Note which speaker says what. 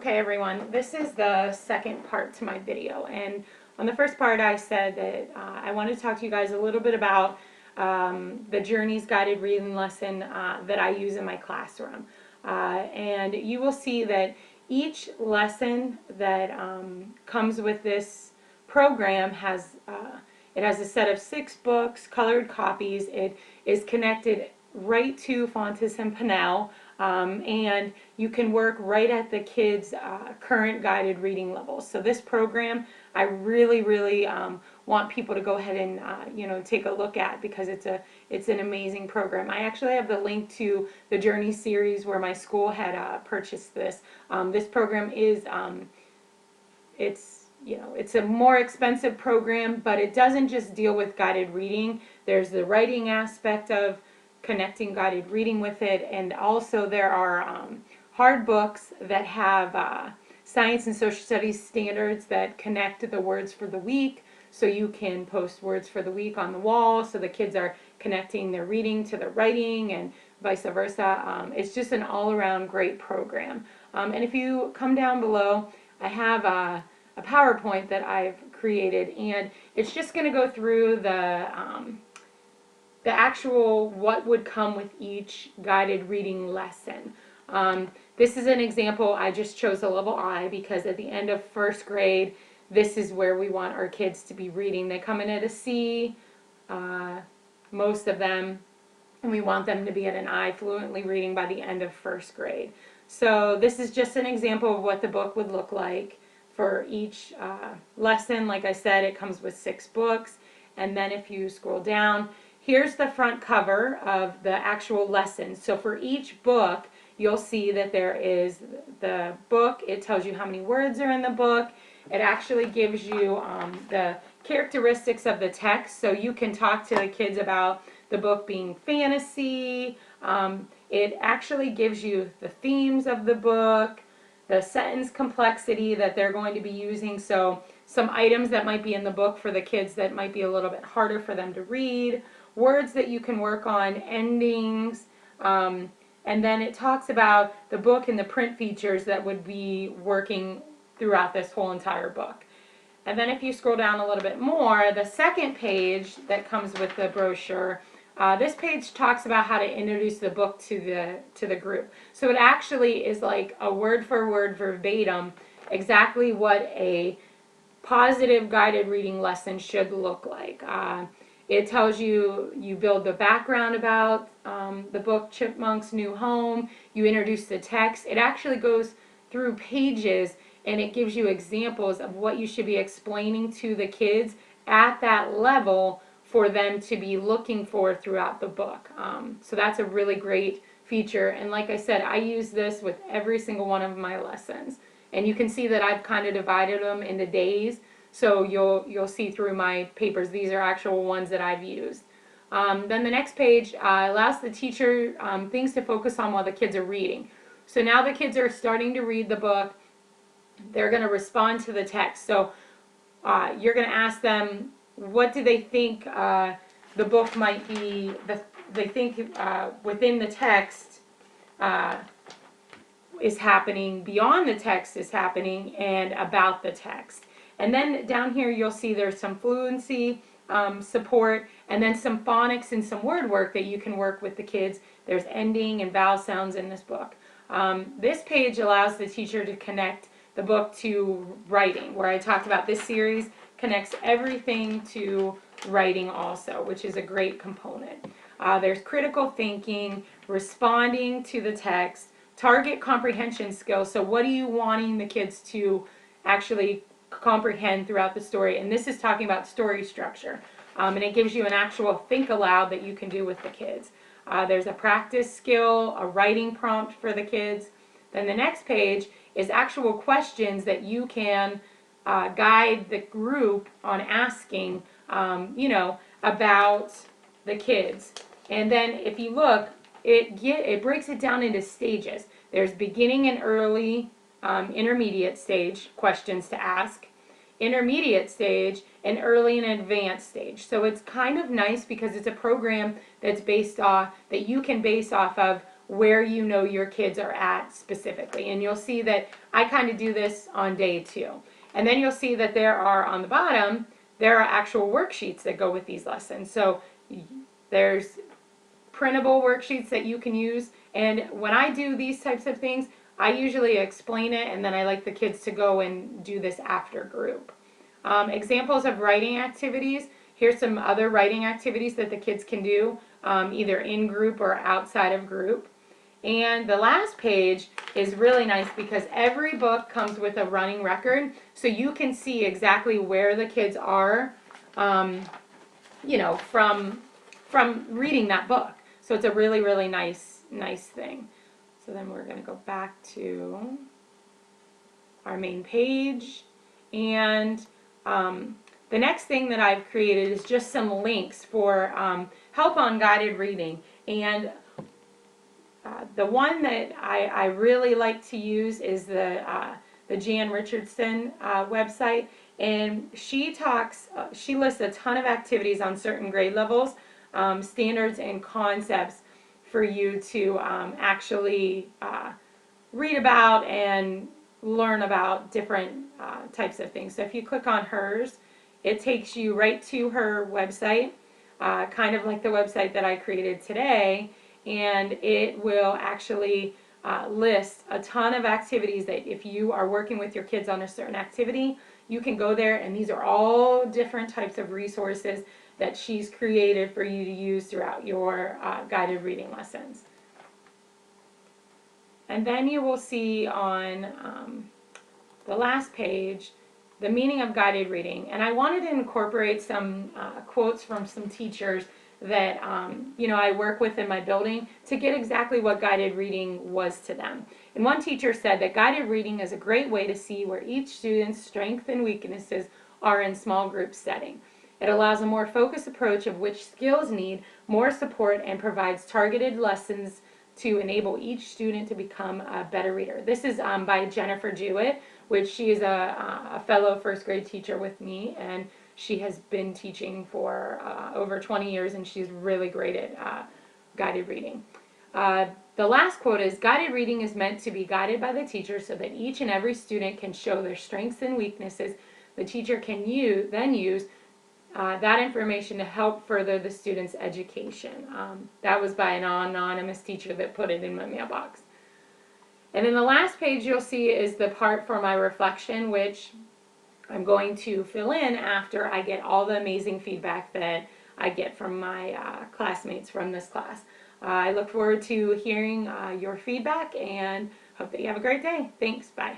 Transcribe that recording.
Speaker 1: Okay everyone, this is the second part to my video, and on the first part I said that I wanted to talk to you guys a little bit about the Journeys guided reading lesson that I use in my classroom. And you will see that each lesson that comes with this program has it has a set of 6 books, colored copies. It is connected right to Fountas and Pinnell, and you can work right at the kids' current guided reading levels. So this program, I really want people to go ahead and take a look at, because it's an amazing program. I actually have the link to the Journey series where my school had purchased this. This program is it's a more expensive program, but it doesn't just deal with guided reading. There's the writing aspect of connecting guided reading with it, and also there are hard books that have science and social studies standards that connect the words for the week, so you can post words for the week on the wall so the kids are connecting their reading to their writing and vice versa. It's just an all-around great program. And if you come down below, I have a PowerPoint that I've created, and it's just going to go through the actual what would come with each guided reading lesson. This is an example. I just chose a level I because at the end of first grade, this is where we want our kids to be reading. They come in at a C, most of them, and we want them to be at an I, fluently reading by the end of first grade. So this is just an example of what the book would look like for each lesson. Like I said, it comes with 6 books, and then if you scroll down, here's the front cover of the actual lesson. So for each book, you'll see that there is the book. It tells you how many words are in the book. It actually gives you the characteristics of the text, so you can talk to the kids about the book being fantasy. It actually gives you the themes of the book, the sentence complexity that they're going to be using, so some items that might be in the book for the kids that might be a little bit harder for them to read, words that you can work on, endings, and then it talks about the book and the print features that would be working throughout this whole entire book. And then if you scroll down a little bit more, the second page that comes with the brochure, this page talks about how to introduce the book to the group. So it actually is like a word for word verbatim exactly what a positive guided reading lesson should look like. It tells you build the background about the book Chipmunk's New Home, you introduce the text. It actually goes through pages and it gives you examples of what you should be explaining to the kids at that level for them to be looking for throughout the book. So that's a really great feature, and like I said, I use this with every single one of my lessons. And you can see that I've kind of divided them into days, so you'll see through my papers these are actual ones that I've used. Then the next page allows the teacher things to focus on while the kids are reading. So now the kids are starting to read the book. They're going to respond to the text. So you're going to ask them, what do they think the book might be, they think within the text is happening, beyond the text is happening, and about the text. And then down here you'll see there's some fluency support, and then some phonics and some word work that you can work with the kids. There's ending and vowel sounds in this book. This page allows the teacher to connect the book to writing, where I talked about this series connects everything to writing also, which is a great component. There's critical thinking, responding to the text, target comprehension skills. So what are you wanting the kids to actually comprehend throughout the story? And this is talking about story structure. And it gives you an actual think aloud that you can do with the kids. There's a practice skill, a writing prompt for the kids. Then the next page is actual questions that you can guide the group on asking, about the kids. And then if you look, it breaks it down into stages. There's beginning and early, intermediate stage questions to ask, intermediate stage, and early and advanced stage. So it's kind of nice because it's a program that's based off, that you can base off of where you know your kids are at specifically. And you'll see that I kind of do this on day 2. And then you'll see that there are, on the bottom, there are actual worksheets that go with these lessons. So there's printable worksheets that you can use. And when I do these types of things, I usually explain it, and then I like the kids to go and do this after group. Examples of writing activities. Here's some other writing activities that the kids can do, either in group or outside of group. And the last page is really nice because every book comes with a running record, so you can see exactly where the kids are, you know, from reading that book. So it's a really, really nice thing. So then we're going to go back to our main page, and the next thing that I've created is just some links for help on guided reading. And the one that I really like to use is the Jan Richardson website, and she lists a ton of activities on certain grade levels, standards and concepts for you to actually read about and learn about different types of things. So if you click on hers, it takes you right to her website, kind of like the website that I created today, and it will actually list a ton of activities that if you are working with your kids on a certain activity, you can go there, and these are all different types of resources that she's created for you to use throughout your guided reading lessons. And then you will see on the last page the meaning of guided reading. And I wanted to incorporate some quotes from some teachers that you know, I work with in my building to get exactly what guided reading was to them. And one teacher said that guided reading is a great way to see where each student's strengths and weaknesses are in small group setting. It allows a more focused approach of which skills need more support and provides targeted lessons to enable each student to become a better reader. This is by Jennifer Jewett, which she is a fellow first grade teacher with me, and she has been teaching for over 20 years, and she's really great at guided reading. The last quote is, guided reading is meant to be guided by the teacher so that each and every student can show their strengths and weaknesses. The teacher can then use that information to help further the student's education. That was by an anonymous teacher that put it in my mailbox. And then the last page you'll see is the part for my reflection, which I'm going to fill in after I get all the amazing feedback that I get from my classmates from this class. I look forward to hearing your feedback and hope that you have a great day. Thanks. Bye.